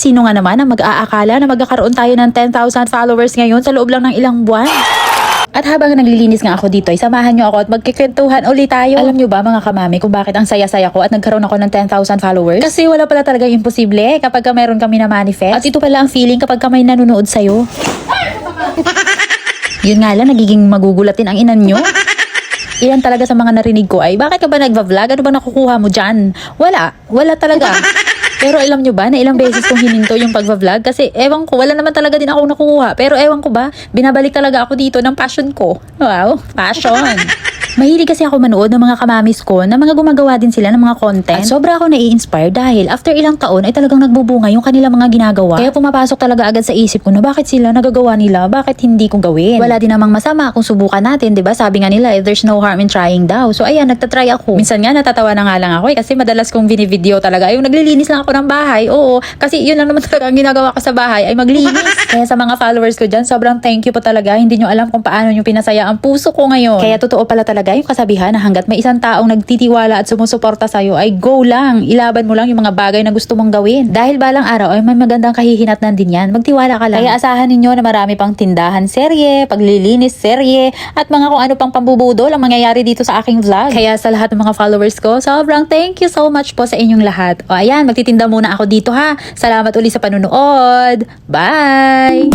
sino nga naman ang mag-aakala na magkakaroon tayo ng 10,000 followers ngayon sa loob lang ng ilang buwan? At habang naglilinis nga ako dito, samahan nyo ako at magkikwentuhan ulit tayo. Alam nyo ba mga kamami kung bakit ang saya-saya ko at nagkaroon ako ng 10,000 followers? Kasi wala pala talaga imposible kapag meron kami na manifest. At ito pala ang feeling kapag may nanonood sa'yo. Yun nga lang, nagiging magugulatin ang inan nyo. Ilan talaga sa mga narinig ko ay, bakit ka ba nagva-vlog? Ano ba nakukuha mo dyan? Wala talaga. Pero alam nyo ba na ilang beses kong hininto yung pagva-vlog? Kasi ewan ko, wala naman talaga din ako nakukuha. Pero ewan ko ba, binabalik talaga ako dito ng passion ko. Wow, passion. Mahilig kasi ako manood ng mga kamamis ko na mga gumagawa din sila ng mga content. At sobra ako nai-inspire dahil after ilang taon ay talagang nagbubunga yung kanilang mga ginagawa. Kaya pumapasok talaga agad sa isip ko na bakit sila nagagawa nila, bakit hindi ko gawin. Wala din namang masama kung subukan natin, 'di ba? Sabi nga nila, there's no harm in trying daw. So ayan, nagtatry ako. Minsan nga natatawa na nga lang ako kasi madalas kong binivideo talaga yung naglilinis lang ako ng bahay. Oo, kasi yun lang naman talaga ang ginagawa ko sa bahay ay maglinis. Kaya sa mga followers ko dyan, sobrang thank you po talaga. Hindi nyo alam kung paano nyo pinasaya ang puso ko ngayon. Kaya totoo pala talaga yung kasabihan na hanggat may isang taong nagtitiwala at sumusuporta sa'yo ay go lang. Ilaban mo lang yung mga bagay na gusto mong gawin. Dahil balang araw ay may magandang kahihinatnan din yan. Magtiwala ka lang. Kaya asahan ninyo na marami pang tindahan serye, paglilinis serye, at mga kung ano pang pambubudol ang mangyayari dito sa aking vlog. Kaya sa lahat ng mga followers ko, sobrang thank you so much po sa inyong lahat. O ayan, magtitinda muna ako dito ha. Salamat uli sa panunood. Bye!